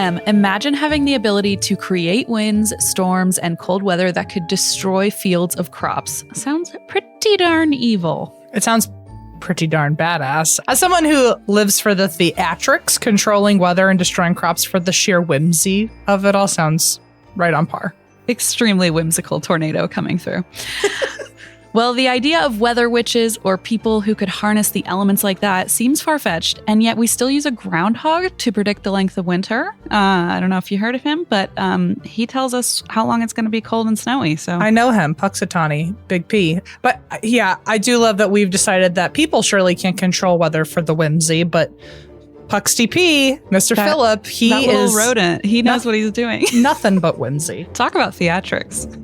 Damn, imagine having the ability to create winds, storms, and cold weather that could destroy fields of crops. Sounds pretty darn evil. It sounds pretty darn badass. As someone who lives for the theatrics, controlling weather and destroying crops for the sheer whimsy of it all sounds right on par. Extremely whimsical tornado coming through. Well, the idea of weather witches or people who could harness the elements like that seems far-fetched, and yet we still use a groundhog to predict the length of winter. I don't know if you heard of him, but he tells us how long it's going to be cold and snowy. So I know him, Puxatawny, Big P. But yeah, I do love that we've decided that people surely can't control weather for the whimsy, but Puxty P, Mr. Phillip, he that is little rodent. He knows what he's doing. Nothing but whimsy. Talk about theatrics.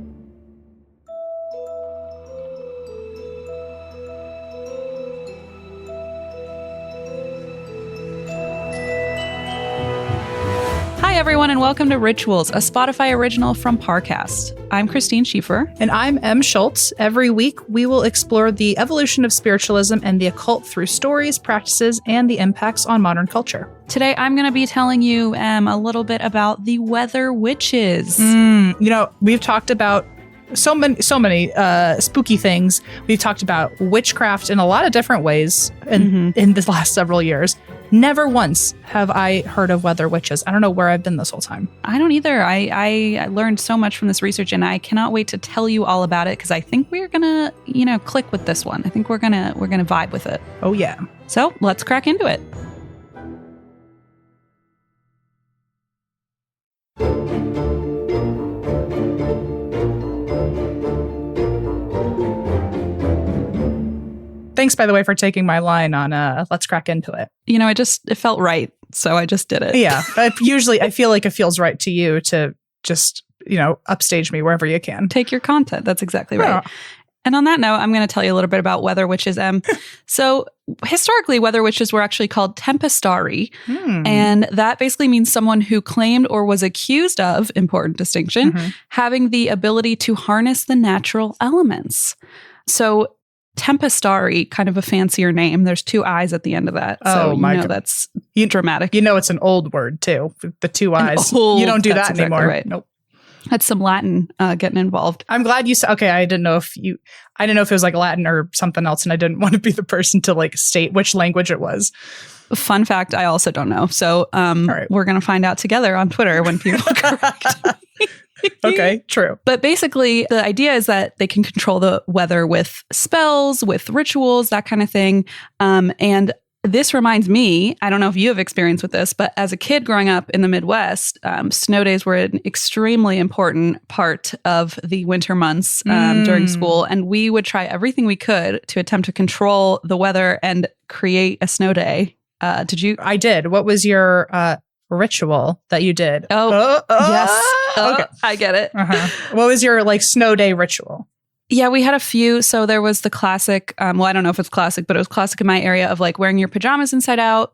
Hi, everyone, and welcome to Rituals, a Spotify original from Parcast. I'm Christine Schieffer. And I'm Em Schultz. Every week, we will explore the evolution of spiritualism and the occult through stories, practices, and the impacts on modern culture. Today, I'm going to be telling you a little bit about the weather witches. We've talked about so many spooky things. We've talked about witchcraft in a lot of different ways in the last several years. Never once have I heard of weather witches. I don't know where I've been this whole time. I don't either. I learned so much from this research, and I cannot wait to tell you all about it because I think we're gonna, click with this one. I think we're gonna vibe with it. Oh yeah. So let's crack into it. Thanks, by the way, for taking my line on let's crack into it. It felt right, so I just did it. Yeah. Usually, I feel like it feels right to you to just, upstage me wherever you can. Take your content. That's exactly right. Yeah. And on that note, I'm going to tell you a little bit about weather witches. So historically, weather witches were actually called tempestarii. And that basically means someone who claimed or was accused of, important distinction, having the ability to harness the natural elements. So tempestarii, kind of a fancier name. There's two I's at the end of that. Oh, so my God. That's dramatic. It's an old word too. The two I's. You don't do that anymore. Exactly right. Nope. That's some Latin getting involved. I'm glad you said, okay, I didn't know if it was like Latin or something else, and I didn't want to be the person to state which language it was. Fun fact, I also don't know. So right. We're going to find out together on Twitter when people correct me. Okay, true. But basically, the idea is that they can control the weather with spells, with rituals, that kind of thing. And this reminds me, I don't know if you have experience with this, but as a kid growing up in the Midwest, snow days were an extremely important part of the winter months during school. And we would try everything we could to attempt to control the weather and create a snow day. Did you? I did. What was your ritual that you did? Yes. Okay. I get it. What was your snow day ritual? Yeah, we had a few. So there was the classic, I don't know if it's classic, but it was classic in my area of wearing your pajamas inside out,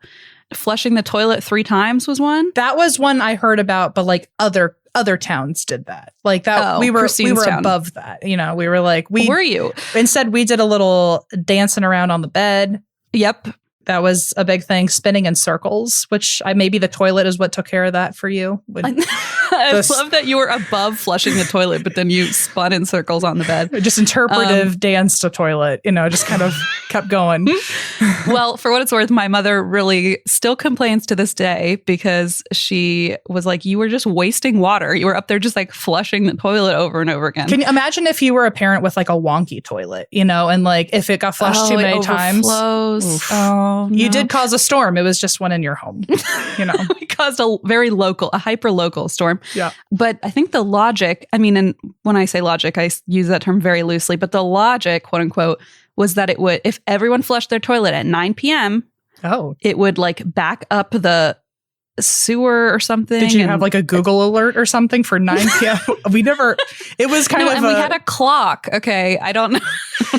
flushing the toilet 3 times was one. That was one I heard about, but other towns did that. We were above that. We were were you? Instead, we did a little dancing around on the bed. Yep. That was a big thing, spinning in circles, which maybe the toilet is what took care of that for you. I love that you were above flushing the toilet, but then you spun in circles on the bed. Just interpretive dance to toilet, just kind of kept going. Well, for what it's worth, my mother really still complains to this day because she was like, you were just wasting water. You were up there just flushing the toilet over and over again. Can you imagine if you were a parent with a wonky toilet, and if it got flushed too many times? Oh, you did cause a storm. It was just one in your home. We caused a hyper-local storm. Yeah. But I think the logic, and when I say logic, I use that term very loosely, but the logic, quote unquote, was that it would, if everyone flushed their toilet at 9 p.m., it would back up the sewer or something. Did you have a Google alert or something for 9 p.m.? We never, it was kind of and we had a clock. Okay. I don't know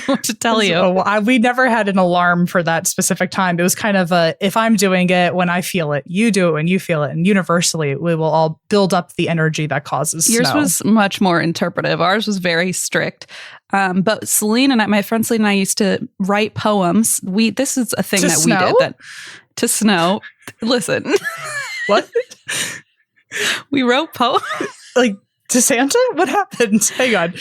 what to tell you. We never had an alarm for that specific time. It was kind of if I'm doing it when I feel it, you do it when you feel it. And universally, we will all build up the energy that causes Yours snow. was much more interpretive. Ours was very strict. But Celine and my friend Celine and I used to write poems. This is a thing that we did to snow. Listen. What? We wrote poems. Like, to Santa? What happened? Hang on.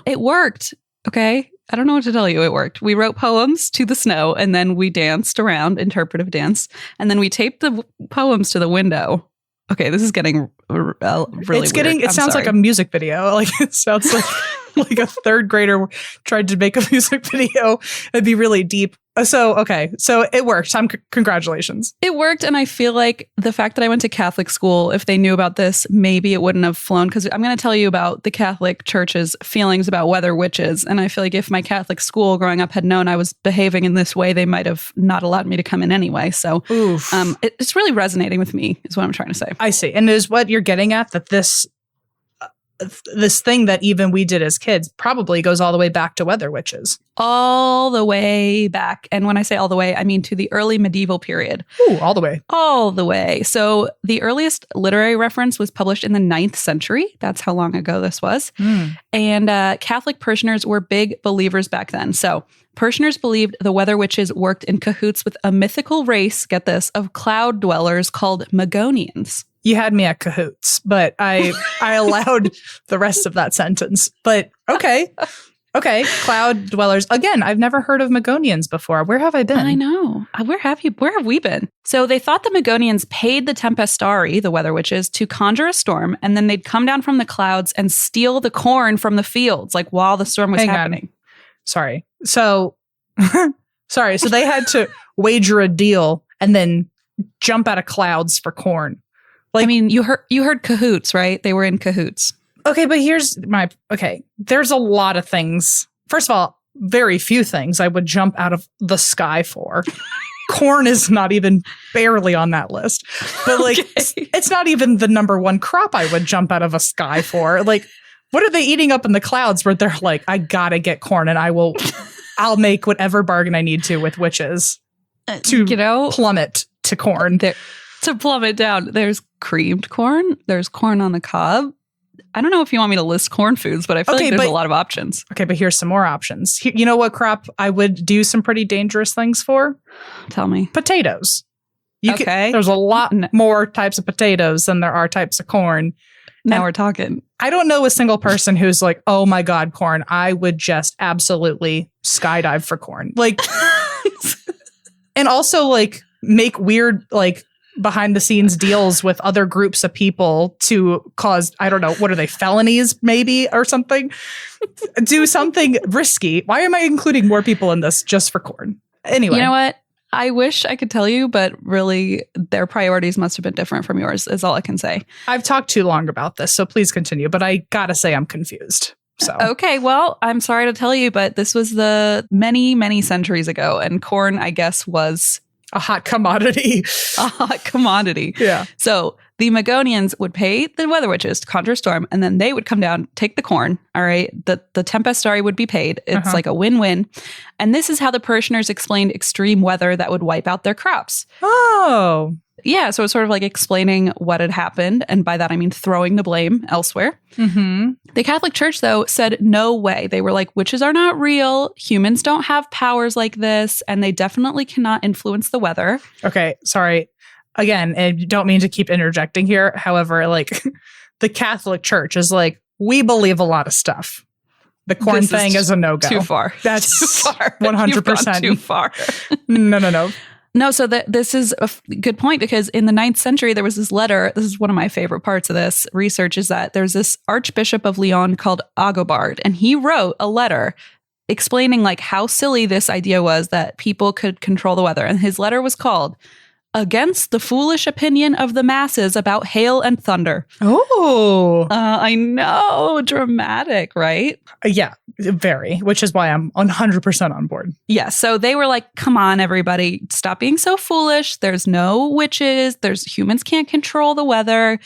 It worked. Okay. I don't know what to tell you. It worked. We wrote poems to the snow, and then we danced around, interpretive dance, and then we taped the poems to the window. Okay, this is getting really It's getting. weird. It sounds like a music video. Like, it sounds like a third grader tried to make a music video. It'd be really deep. So it worked. Congratulations. It worked, and I feel like the fact that I went to Catholic school, if they knew about this, maybe it wouldn't have flown, because I'm going to tell you about the Catholic Church's feelings about weather witches, and I feel like if my Catholic school growing up had known I was behaving in this way, they might have not allowed me to come in anyway. So it's really resonating with me, is what I'm trying to say. I see. And is what you're getting at that this thing that even we did as kids probably goes all the way back to weather witches. All the way back. And when I say all the way, I mean to the early medieval period. Ooh, all the way. All the way. So the earliest literary reference was published in the 9th century. That's how long ago this was. And Catholic parishioners were big believers back then. So parishioners believed the weather witches worked in cahoots with a mythical race, get this, of cloud dwellers called Magonians. You had me at cahoots, but I allowed the rest of that sentence. But okay. Cloud dwellers. Again, I've never heard of Magonians before. Where have I been? I know. Where have we been? So they thought the Magonians paid the tempestarii, the weather witches, to conjure a storm, and then they'd come down from the clouds and steal the corn from the fields, like while the storm was happening. Sorry. So they had to wager a deal and then jump out of clouds for corn. Like, I mean, you heard cahoots, right? They were in cahoots. Okay, but there's a lot of things. First of all, very few things I would jump out of the sky for. Corn is not even barely on that list. But it's not even the number one crop I would jump out of a sky for. Like, what are they eating up in the clouds where they're like, I gotta get corn and I'll make whatever bargain I need to with witches to plummet to corn. To plumb it down, there's creamed corn. There's corn on the cob. I don't know if you want me to list corn foods, but I feel like there's a lot of options. Okay, but here's some more options. You know what crop I would do some pretty dangerous things for? Tell me. Potatoes. There's a lot more types of potatoes than there are types of corn. Now we're talking. I don't know a single person who's like, oh my God, corn. I would just absolutely skydive for corn. Like, and also like make weird, like, behind the scenes deals with other groups of people to cause, I don't know, what are they, felonies maybe or something? Do something risky. Why am I including more people in this just for corn? Anyway. You know what? I wish I could tell you, but really their priorities must have been different from yours, is all I can say. I've talked too long about this, so please continue, but I gotta say I'm confused. So. Okay, well, I'm sorry to tell you, but this was the many, many centuries ago, and corn, I guess, was a hot commodity. Yeah. So the Magonians would pay the weather witches to conjure a storm, and then they would come down, take the corn. All right. The tempestarii would be paid. It's like a win-win. And this is how the parishioners explained extreme weather that would wipe out their crops. Oh. Yeah. So it's sort of like explaining what had happened. And by that, I mean throwing the blame elsewhere. Mm-hmm. The Catholic Church, though, said no way. They were like, witches are not real. Humans don't have powers like this. And they definitely cannot influence the weather. Okay. Sorry. Again, I don't mean to keep interjecting here. However, like the Catholic Church is like, we believe a lot of stuff. The corn thing is a no-go. Too far. That's too far. 100%. You've gone too far. No. No, so this is a good point, because in the 9th century, there was this letter. This is one of my favorite parts of this research, is that there's this Archbishop of Lyon called Aaaand, and he wrote a letter explaining like how silly this idea was that people could control the weather. And his letter was called Against the Foolish Opinion of the Masses About Hail and Thunder. Oh, I know. Dramatic, right? Yeah, very, which is why I'm 100% on board. Yeah, so they were like, come on, everybody, stop being so foolish. There's no witches. Humans can't control the weather.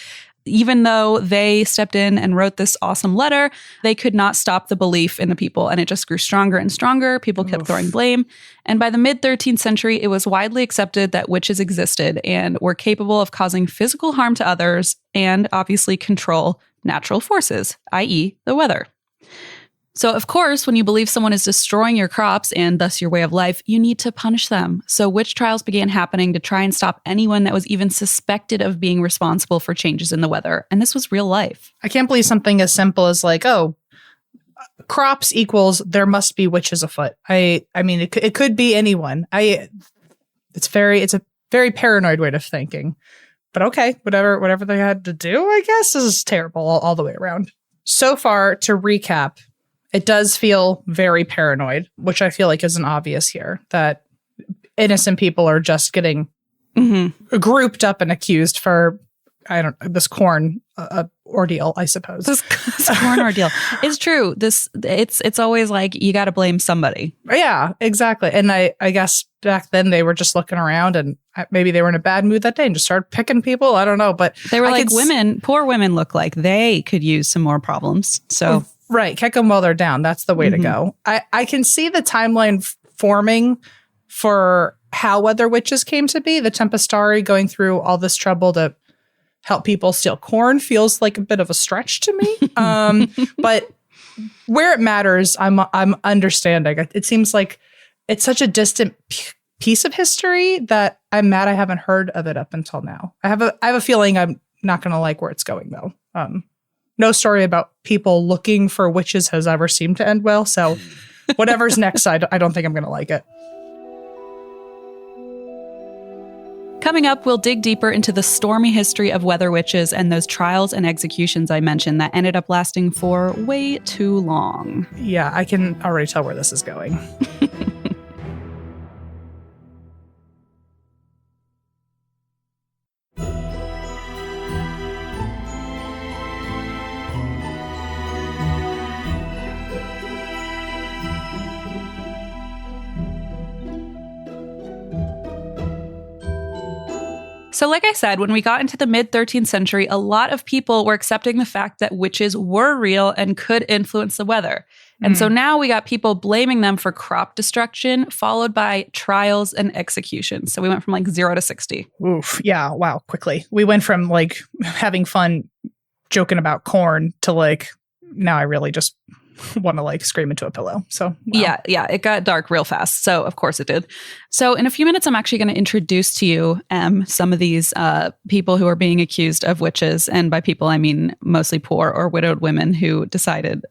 Even though they stepped in and wrote this awesome letter, they could not stop the belief in the people. And it just grew stronger and stronger. People kept throwing blame. And by the mid-13th century, it was widely accepted that witches existed and were capable of causing physical harm to others and obviously control natural forces, i.e. the weather. So, of course, when you believe someone is destroying your crops and thus your way of life, you need to punish them. So witch trials began happening to try and stop anyone that was even suspected of being responsible for changes in the weather. And this was real life. I can't believe something as simple as like, oh, crops equals there must be witches afoot. I mean, it could be anyone. It's a very paranoid way of thinking. But okay, whatever they had to do, I guess, is terrible all the way around. So far, to recap, it does feel very paranoid, which I feel like isn't obvious here, that innocent people are just getting grouped up and accused for, this corn ordeal, I suppose. This corn ordeal. It's true. It's always like you got to blame somebody. Yeah, exactly. And I guess back then they were just looking around and maybe they were in a bad mood that day and just started picking people. I don't know. But they were poor women look like they could use some more problems. So right. Kick them while they're down. That's the way to go. I can see the timeline forming for how weather witches came to be. The tempestarii going through all this trouble to help people steal corn feels like a bit of a stretch to me. But where it matters, I'm understanding. It seems like it's such a distant piece of history that I'm mad I haven't heard of it up until now. I have a feeling I'm not going to like where it's going though. No story about people looking for witches has ever seemed to end well. So whatever's next, I don't think I'm going to like it. Coming up, we'll dig deeper into the stormy history of weather witches and those trials and executions I mentioned that ended up lasting for way too long. Yeah, I can already tell where this is going. So like I said, when we got into the mid-13th century, a lot of people were accepting the fact that witches were real and could influence the weather. And so now we got people blaming them for crop destruction, followed by trials and executions. So we went from like 0 to 60. Oof. Yeah. Wow. Quickly. We went from like having fun joking about corn to like, now I really just want to like scream into a pillow. So wow. Yeah, it got dark real fast. So of course it did. So in a few minutes, I'm actually going to introduce to you some of these people who are being accused of witches. And by people, I mean mostly poor or widowed women who decided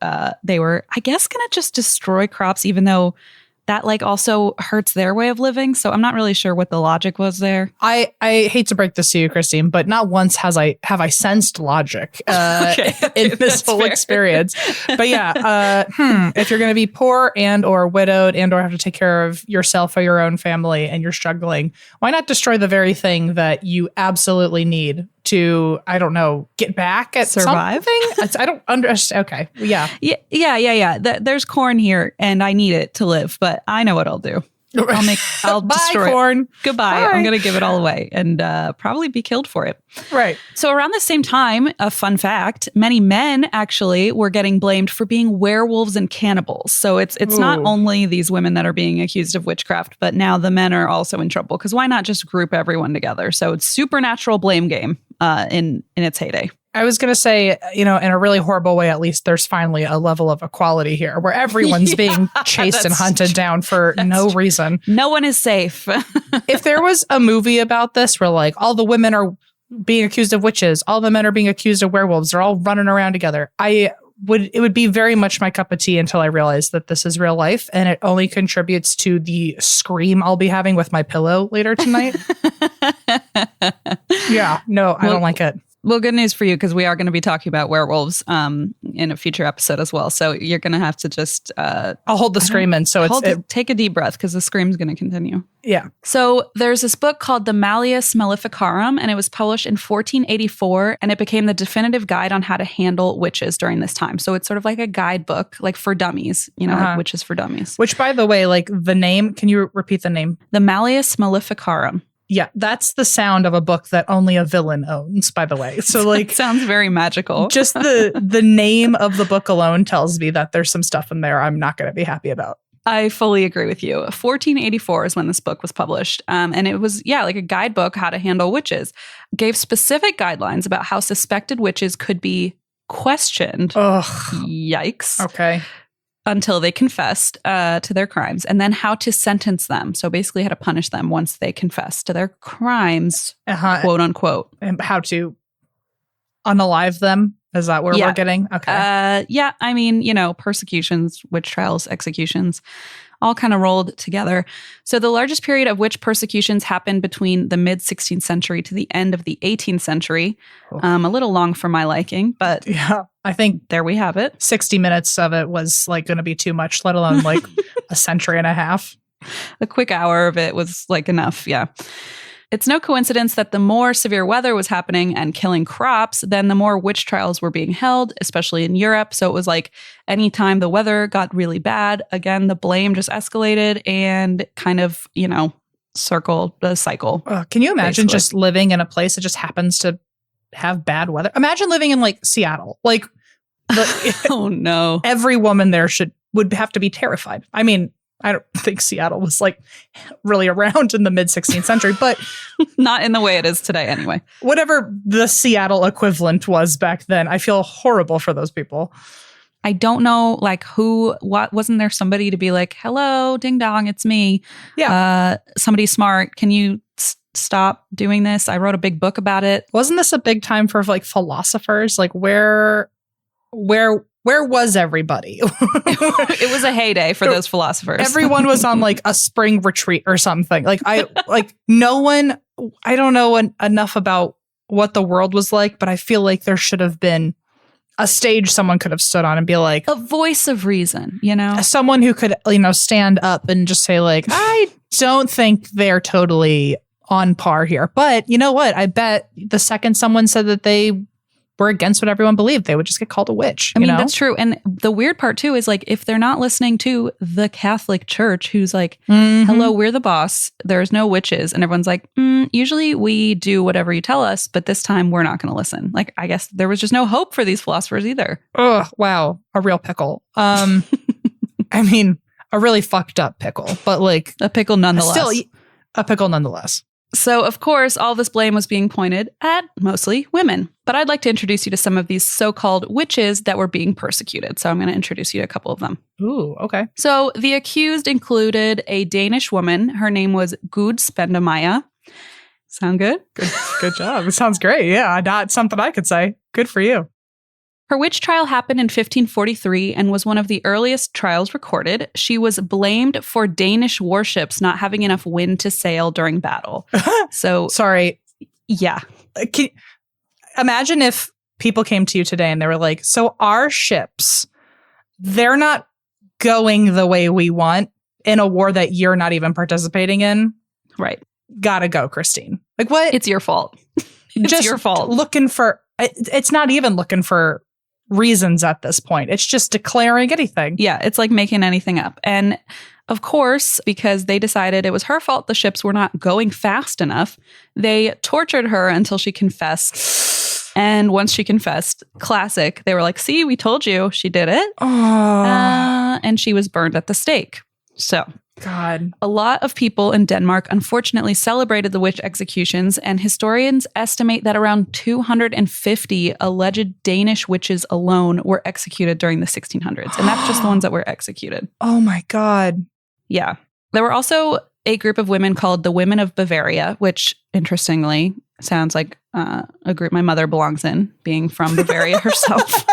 they were, I guess, going to just destroy crops, even though that like also hurts their way of living. So I'm not really sure what the logic was there. I hate to break this to you, Christine, but not once have I sensed logic in this whole experience. But yeah, if you're going to be poor and or widowed and or have to take care of yourself or your own family and you're struggling, why not destroy the very thing that you absolutely need to, I don't know, get back at survive? Something? I don't understand. Okay. Yeah. Yeah. There's corn here and I need it to live, but I know what I'll do. I'll destroy corn. It. Goodbye. Bye. I'm going to give it all away and probably be killed for it. Right. So around the same time, a fun fact, many men actually were getting blamed for being werewolves and cannibals. So it's not only these women that are being accused of witchcraft, but now the men are also in trouble because why not just group everyone together? So it's supernatural blame game in its heyday. I was going to say, in a really horrible way, at least there's finally a level of equality here where everyone's being chased and hunted down for no reason. No one is safe. If there was a movie about this where like all the women are being accused of witches, all the men are being accused of werewolves, they're all running around together, it would be very much my cup of tea until I realize that this is real life and it only contributes to the scream I'll be having with my pillow later tonight. Yeah, no, I don't like it. Well, good news for you because we are going to be talking about werewolves in a future episode as well. So you're going to have to just... I'll hold the scream in. So take a deep breath because the scream's going to continue. Yeah. So there's this book called The Malleus Maleficarum, and it was published in 1484, and it became the definitive guide on how to handle witches during this time. So it's sort of like a guidebook, like for dummies, like witches for dummies. Which, by the way, like the name, can you repeat the name? The Malleus Maleficarum. Yeah, that's the sound of a book that only a villain owns, by the way. So like, it sounds very magical. Just the name of the book alone tells me that there's some stuff in there I'm not going to be happy about. I fully agree with you. 1484 is when this book was published. And it was, like a guidebook, how to handle witches. Gave specific guidelines about how suspected witches could be questioned. Ugh. Yikes. Okay. until they confessed to their crimes, and then how to sentence them. So basically how to punish them once they confess to their crimes, quote unquote. And how to unalive them. Is that where we're getting? Okay. Yeah. I mean, persecutions, witch trials, executions, all kind of rolled together. So the largest period of witch persecutions happened between the mid 16th century to the end of the 18th century. A little long for my liking, but yeah, I think there we have it. 60 minutes of it was like going to be too much, let alone like a century and a half. A quick hour of it was like enough. Yeah. It's no coincidence that the more severe weather was happening and killing crops, then the more witch trials were being held, especially in Europe. So it was like anytime the weather got really bad, again, the blame just escalated and kind of, circled the cycle. Can you imagine just living in a place that just happens to have bad weather? Imagine living in like Seattle. Like, oh no. Every woman there would have to be terrified. I mean, I don't think Seattle was like really around in the mid 16th century, but not in the way it is today anyway. Whatever the Seattle equivalent was back then, I feel horrible for those people. I don't know, like what wasn't there somebody to be like, hello, ding dong, it's me. Yeah. Somebody smart. Can you stop doing this? I wrote a big book about it. Wasn't this a big time for like philosophers? Like where was everybody? It was a heyday for those philosophers. Everyone was on like a spring retreat or something. Like no one, I don't know enough about what the world was like, but I feel like there should have been a stage someone could have stood on and be like, a voice of reason, someone who could, stand up and just say like, I don't think they're totally on par here. But you know what? I bet the second someone said that they were against what everyone believed, they would just get called a witch. I mean, that's true. And the weird part too is like, if they're not listening to the Catholic Church, who's like, hello, we're the boss, there's no witches. And everyone's like, usually we do whatever you tell us, but this time we're not going to listen. Like, I guess there was just no hope for these philosophers either. Oh, wow. A real pickle. I mean, a really fucked up pickle, but like a pickle nonetheless. Still a pickle nonetheless. So, of course, all this blame was being pointed at mostly women. But I'd like to introduce you to some of these so-called witches that were being persecuted. So I'm going to introduce you to a couple of them. Ooh, okay. So the accused included a Danish woman. Her name was Gud Spendamaya. Sound good? Good job. It sounds great. Yeah, not something I could say. Good for you. Her witch trial happened in 1543 and was one of the earliest trials recorded. She was blamed for Danish warships not having enough wind to sail during battle. So, sorry. Yeah. Imagine if people came to you today and they were like, so our ships, they're not going the way we want in a war that you're not even participating in. Right. Gotta go, Christine. Like, what? It's your fault. It's just your fault. It's not even looking for reasons at this point. It's just declaring anything. Yeah, it's like making anything up. And of course, because they decided it was her fault the ships were not going fast enough, they tortured her until she confessed. And once she confessed, classic, they were like, see, we told you she did it. And she was burned at the stake. So, God. A lot of people in Denmark unfortunately celebrated the witch executions, and historians estimate that around 250 alleged Danish witches alone were executed during the 1600s. And that's just the ones that were executed. Oh my God. Yeah. There were also a group of women called the Women of Bavaria, which interestingly sounds like a group my mother belongs in, being from Bavaria herself.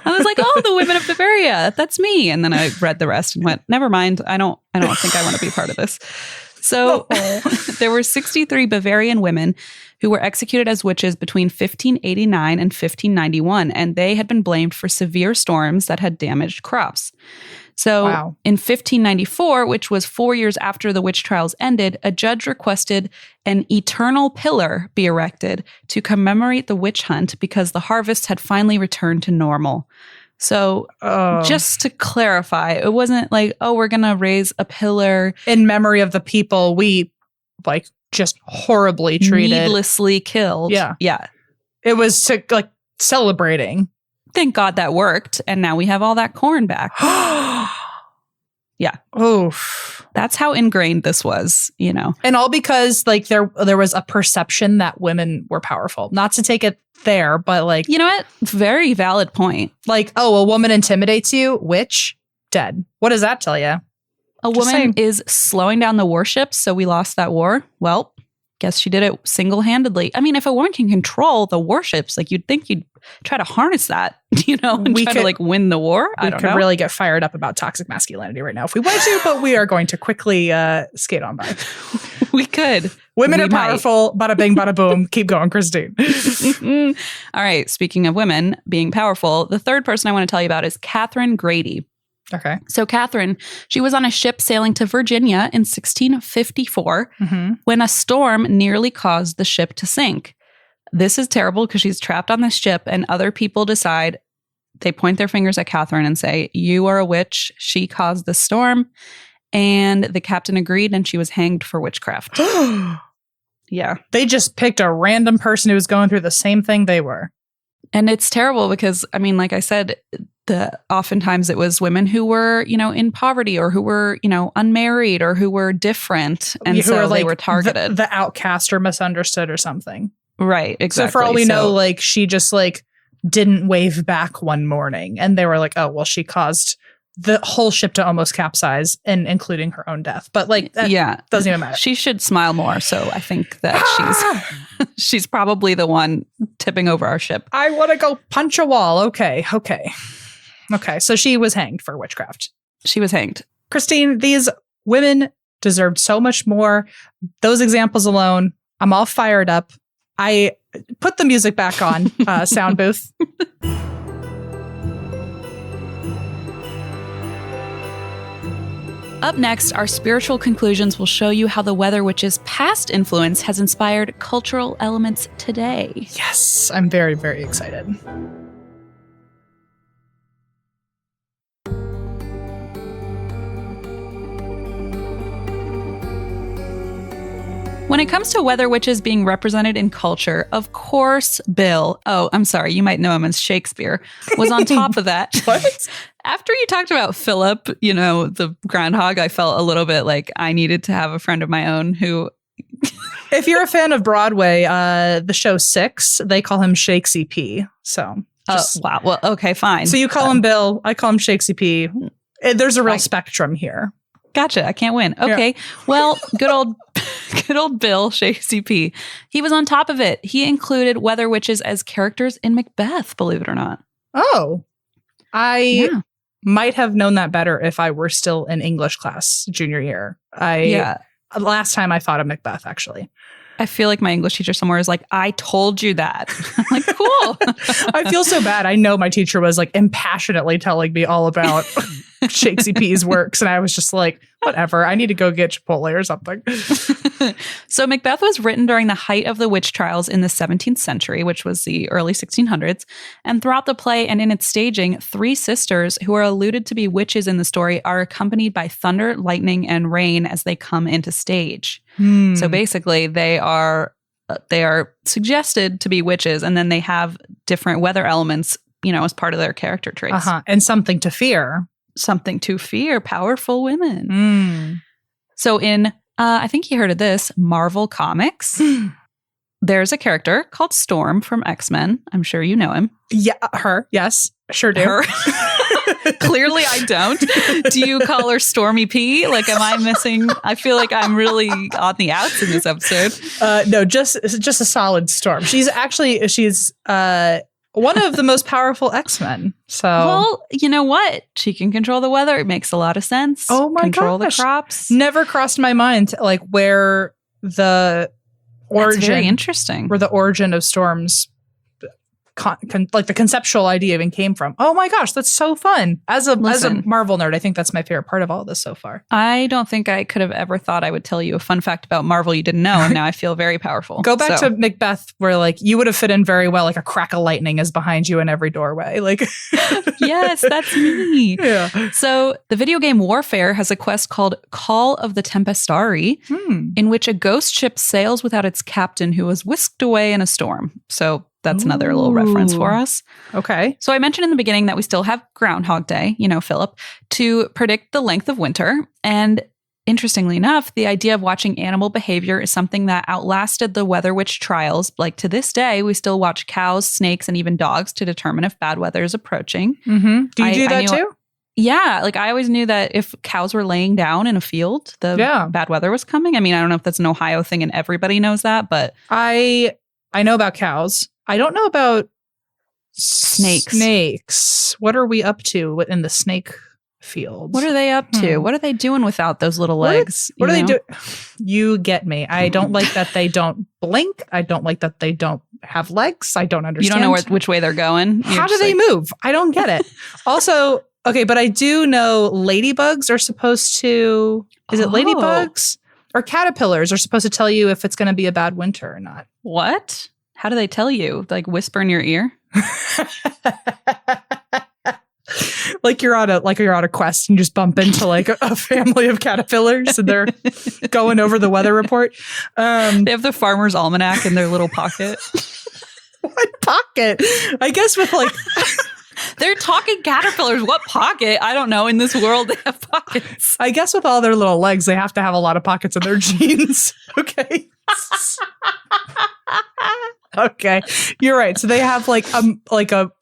I was like, oh, the Women of Bavaria, that's me. And then I read the rest and went, never mind. I don't think I want to be part of this. So there were 63 Bavarian women who were executed as witches between 1589 and 1591, and they had been blamed for severe storms that had damaged crops. So in 1594, which was 4 years after the witch trials ended, a judge requested an eternal pillar be erected to commemorate the witch hunt because the harvest had finally returned to normal. So just to clarify, it wasn't like, oh, we're going to raise a pillar in memory of the people we like just horribly treated. Needlessly killed. Yeah. Yeah. It was to, like celebrating. Thank God that worked. And now we have all that corn back. Yeah. Oof. That's how ingrained this was, And all because like there was a perception that women were powerful. Not to take it there, but like, you know what? Very valid point. Like, oh, a woman intimidates you, witch, dead. What does that tell you? A woman is slowing down the warships, so we lost that war. Well, guess she did it single-handedly. I mean, if a woman can control the warships, like you'd think you'd try to harness that, and try to like win the war. I don't know. We could really get fired up about toxic masculinity right now if we wanted to, but we are going to quickly skate on by. We could. Women are powerful. Bada bing, bada boom. Keep going, Christine. All right. Speaking of women being powerful, the third person I want to tell you about is Catherine Grady. Okay. So Catherine, she was on a ship sailing to Virginia in 1654 when a storm nearly caused the ship to sink. This is terrible because she's trapped on this ship and other people decide, they point their fingers at Catherine and say, you are a witch. She caused the storm. And the captain agreed and she was hanged for witchcraft. Yeah. They just picked a random person who was going through the same thing they were. And it's terrible because, I mean, like I said, oftentimes it was women who were, in poverty or who were, unmarried or who were different. And so they were targeted. The outcast or misunderstood or something. Right, exactly. So for all we know, like she just like didn't wave back one morning and they were like, oh, well, she caused the whole ship to almost capsize and including her own death. But like, that doesn't even matter. She should smile more. So I think that she's probably the one tipping over our ship. I want to go punch a wall. Okay. So she was hanged for witchcraft. She was hanged. Christine, these women deserved so much more. Those examples alone, I'm all fired up. I put the music back on, sound booth. Up next, our spiritual conclusions will show you how the Weather Witch's past influence has inspired cultural elements today. Yes, I'm very, very excited. When it comes to weather witches being represented in culture, of course, Bill, I'm sorry, you might know him as Shakespeare, was on top of that. What? After you talked about Philip, the groundhog, I felt a little bit like I needed to have a friend of my own who... If you're a fan of Broadway, the show Six, they call him Shakesy P. So... wow. Well, okay, fine. So you call him Bill, I call him Shakesy P. There's a real spectrum here. Gotcha. I can't win. Okay. Yeah. Well, good old Bill Shakesy P. He was on top of it. He included weather witches as characters in Macbeth, believe it or not. Oh, I might have known that better if I were still in English class junior year. Last time I thought of Macbeth, actually. I feel like my English teacher somewhere is like, I told you that. I'm like, cool. I feel so bad. I know my teacher was like impassionately telling me all about Shakesy P's works. And I was just like, whatever. I need to go get Chipotle or something. So Macbeth was written during the height of the witch trials in the 17th century, which was the early 1600s. And throughout the play and in its staging, three sisters who are alluded to be witches in the story are accompanied by thunder, lightning, and rain as they come into stage. So basically, they are suggested to be witches, and then they have different weather elements, as part of their character traits. And something to fear. Something to fear, powerful women. So in, I think you heard of this, Marvel Comics, there's a character called Storm from X-Men. I'm sure you know him. Yeah, her. Yes, sure do. Her. Clearly I don't. Do you call her Stormy P? Like, am I missing? I feel like I'm really on the outs in this episode. No, just a solid Storm. She's one of the most powerful X-Men. So, well, you know what? She can control the weather. It makes a lot of sense. Oh my gosh. Control the crops. Never crossed my mind, like where the origin. That's very interesting. Where the origin of storms, like the conceptual idea even came from. Oh my gosh, that's so fun. As a Marvel nerd, I think that's my favorite part of all this so far. I don't think I could have ever thought I would tell you a fun fact about Marvel you didn't know, and now I feel very powerful. Go back to Macbeth, where like you would have fit in very well. Like a crack of lightning is behind you in every doorway. Like, yes, that's me. Yeah. So the video game Warfare has a quest called Call of the Tempestarii, in which a ghost ship sails without its captain, who was whisked away in a storm. So That's another little reference for us. Okay. So I mentioned in the beginning that we still have Groundhog Day, Philip, to predict the length of winter. And interestingly enough, the idea of watching animal behavior is something that outlasted the weather witch trials. Like to this day, we still watch cows, snakes, and even dogs to determine if bad weather is approaching. Mm-hmm. Do you do that too? Yeah. Like I always knew that if cows were laying down in a field, the bad weather was coming. I mean, I don't know if that's an Ohio thing and everybody knows that, but I know about cows. I don't know about snakes. What are we up to in the snake field? What are they up to? What are they doing without those little legs? What are they doing? You get me. I don't like that they don't blink. I don't like that they don't have legs. I don't understand. You don't know which way they're going. How do they move? I don't get it. Also, okay, but I do know ladybugs are supposed to... Is it ladybugs? Or caterpillars are supposed to tell you if it's going to be a bad winter or not. What? How do they tell you? Like whisper in your ear? Like you're on a quest and you just bump into like a family of caterpillars and they're going over the weather report. They have the Farmer's Almanac in their little pocket. What pocket? I guess with like... They're talking caterpillars. What pocket? I don't know. In this world, they have pockets. I guess with all their little legs, they have to have a lot of pockets in their jeans. Okay. Okay. You're right. So they have like a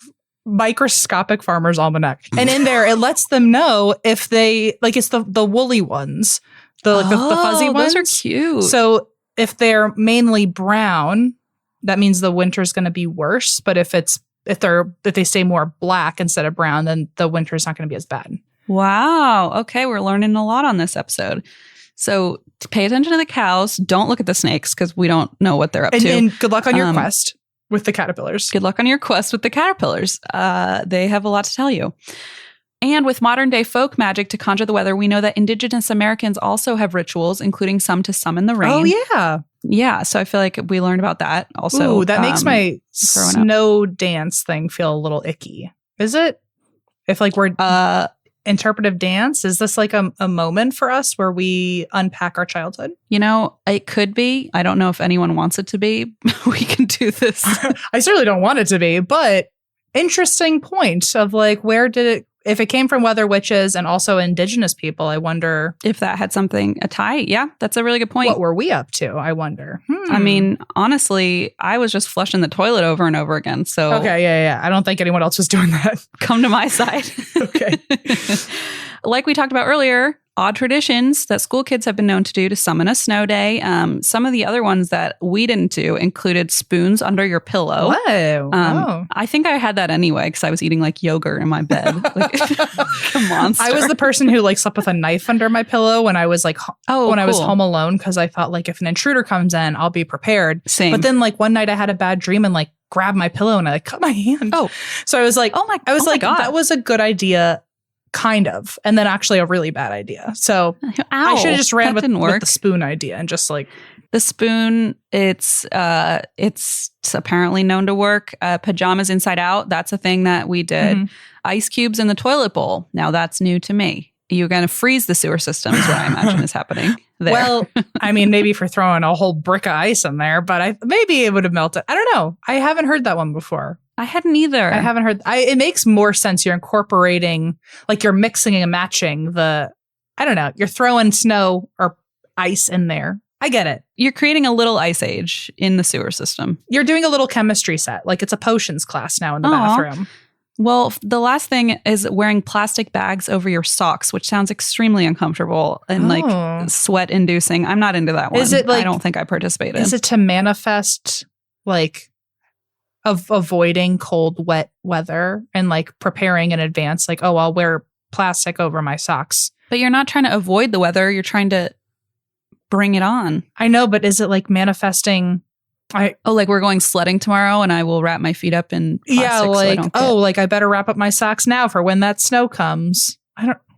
microscopic Farmer's Almanac. And in there, it lets them know if they, like it's the woolly ones, the fuzzy ones. Those are cute. So if they're mainly brown, that means the winter's going to be worse. But if they stay more black instead of brown, then the winter's not going to be as bad. Wow. Okay. We're learning a lot on this episode. So pay attention to the cows. Don't look at the snakes because we don't know what they're up to. And good luck on your quest with the caterpillars. Good luck on your quest with the caterpillars. They have a lot to tell you. And with modern day folk magic to conjure the weather, we know that Indigenous Americans also have rituals, including some to summon the rain. Oh, yeah. Yeah. So I feel like we learned about that also. Ooh, that makes my snow dance thing feel a little icky. Is it? If like we're interpretive dance, is this like a moment for us where we unpack our childhood? It could be. I don't know if anyone wants it to be. We can do this. I certainly don't want it to be, but interesting point of like, where did it, if it came from weather witches and also indigenous people, I wonder if that had a tie. Yeah, that's a really good point. What were we up to? I wonder. I mean, honestly, I was just flushing the toilet over and over again. So okay, yeah. I don't think anyone else was doing that. Come to my side. Okay. Like we talked about earlier, odd traditions that school kids have been known to do to summon a snow day. Some of the other ones that we didn't do included spoons under your pillow. Whoa. I think I had that anyway because I was eating like yogurt in my bed. Like a monster. I was the person who like slept with a knife under my pillow when I was like I was home alone because I thought like if an intruder comes in, I'll be prepared. Same. But then like one night I had a bad dream and like grabbed my pillow and I like cut my hand. Oh. So I was like, God. That was a good idea. Kind of. And then actually a really bad idea. So I should have just ran with the spoon idea and just like. The spoon, it's apparently known to work. Pajamas inside out, that's a thing that we did. Mm-hmm. Ice cubes in the toilet bowl. Now that's new to me. You're going to freeze the sewer system is what I imagine is happening there. Well, I mean, maybe for throwing a whole brick of ice in there, but maybe it would have melted. I don't know. I haven't heard that one before. I hadn't either. I haven't heard. It makes more sense. You're incorporating, like you're mixing and matching you're throwing snow or ice in there. I get it. You're creating a little ice age in the sewer system. You're doing a little chemistry set. Like it's a potions class now in the bathroom. Well, the last thing is wearing plastic bags over your socks, which sounds extremely uncomfortable and like sweat inducing. I'm not into that one. Is it like, I don't think I participated. Is it to manifest like of avoiding cold, wet weather and like preparing in advance? Like, oh, I'll wear plastic over my socks. But you're not trying to avoid the weather. You're trying to bring it on. I know, but is it like manifesting? Like we're going sledding tomorrow and I will wrap my feet up in plastic. Yeah, like, I better wrap up my socks now for when that snow comes.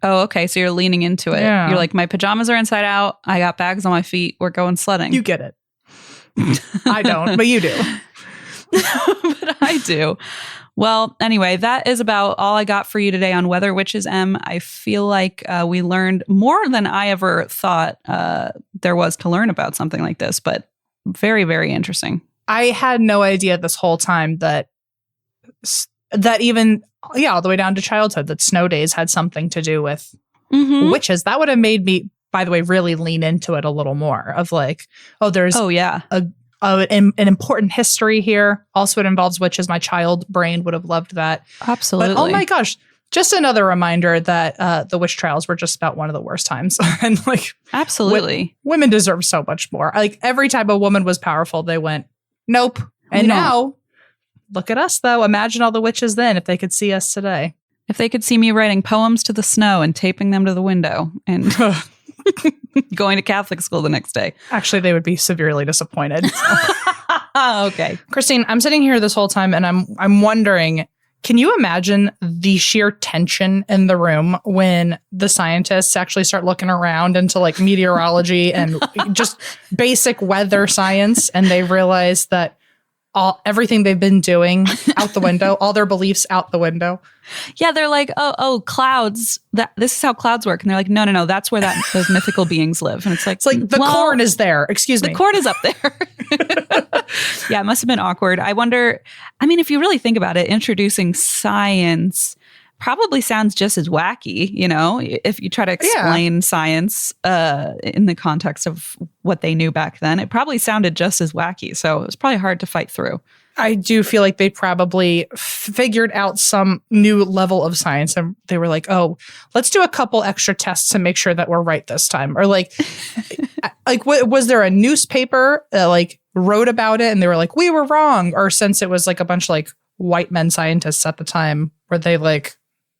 Oh, okay. So you're leaning into it. Yeah. You're like, my pajamas are inside out. I got bags on my feet. We're going sledding. You get it. I don't, but you do. But I do. Well, anyway, that is about all I got for you today on Weather Witches, Em. I feel like we learned more than I ever thought there was to learn about something like this, but very, very interesting. I had no idea this whole time that even, all the way down to childhood, that snow days had something to do with witches. That would have made me, by the way, really lean into it a little more of like, there's an important history here. Also, it involves witches. My child brain would have loved that. Absolutely. But, oh my gosh. Just another reminder that the witch trials were just about one of the worst times. And like, absolutely, women deserve so much more. Like every time a woman was powerful, they went, nope. And now, look at us though. Imagine all the witches then if they could see us today. If they could see me writing poems to the snow and taping them to the window and going to Catholic school the next day. Actually, they would be severely disappointed. Okay. Christine, I'm sitting here this whole time and I'm wondering, can you imagine the sheer tension in the room when the scientists actually start looking around into like meteorology and just basic weather science, and they realize that everything they've been doing out the window, all their beliefs out the window? Yeah, they're like, clouds. This is how clouds work, and they're like, no, that's where those mythical beings live. And it's like the corn is there. Excuse me, the corn is up there. Yeah, it must have been awkward. I wonder. I mean, if you really think about it, introducing science probably sounds just as wacky. You know, if you try to explain science in the context of what they knew back then, it probably sounded just as wacky. So it was probably hard to fight through. I do feel like they probably figured out some new level of science, and they were like, let's do a couple extra tests to make sure that we're right this time. Or like, was there a newspaper that wrote about it and they were like, we were wrong? Or since it was like a bunch of like white men scientists at the time, were they like,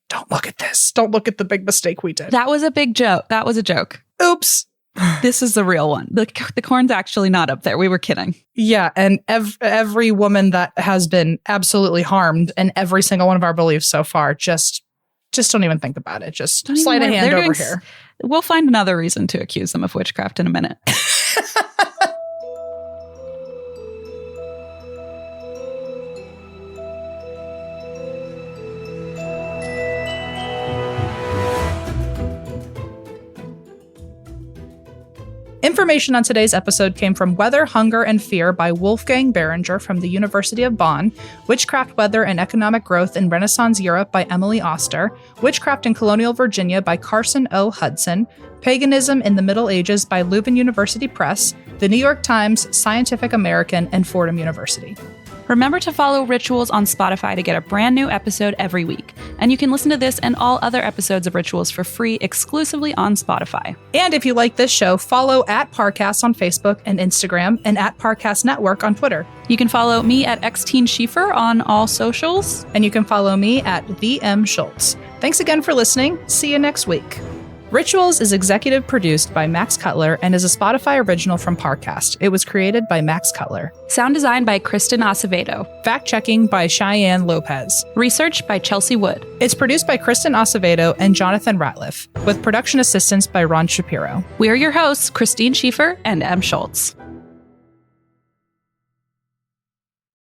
don't look at this. Don't look at the big mistake we did. That was a big joke. That was a joke. Oops. This is the real one. The corn's actually not up there. We were kidding. Yeah. And every woman that has been absolutely harmed in every single one of our beliefs so far, just don't even think about it. Just slide a hand over here. We'll find another reason to accuse them of witchcraft in a minute. Information on today's episode came from Weather, Hunger, and Fear by Wolfgang Behringer from the University of Bonn, Witchcraft, Weather, and Economic Growth in Renaissance Europe by Emily Oster, Witchcraft in Colonial Virginia by Carson O. Hudson, Paganism in the Middle Ages by Leuven University Press, The New York Times, Scientific American, and Fordham University. Remember to follow Rituals on Spotify to get a brand new episode every week. And you can listen to this and all other episodes of Rituals for free exclusively on Spotify. And if you like this show, follow @Parcast on Facebook and Instagram and @Parcast Network on Twitter. You can follow me @XTeenSchiefer on all socials. And you can follow me @VMSchultz. Thanks again for listening. See you next week. Rituals is executive produced by Max Cutler and is a Spotify original from Parcast. It was created by Max Cutler. Sound design by Kristen Acevedo. Fact-checking by Cheyenne Lopez. Research by Chelsea Wood. It's produced by Kristen Acevedo and Jonathan Ratliff, with production assistance by Ron Shapiro. We're your hosts, Christine Schiefer and M. Schultz.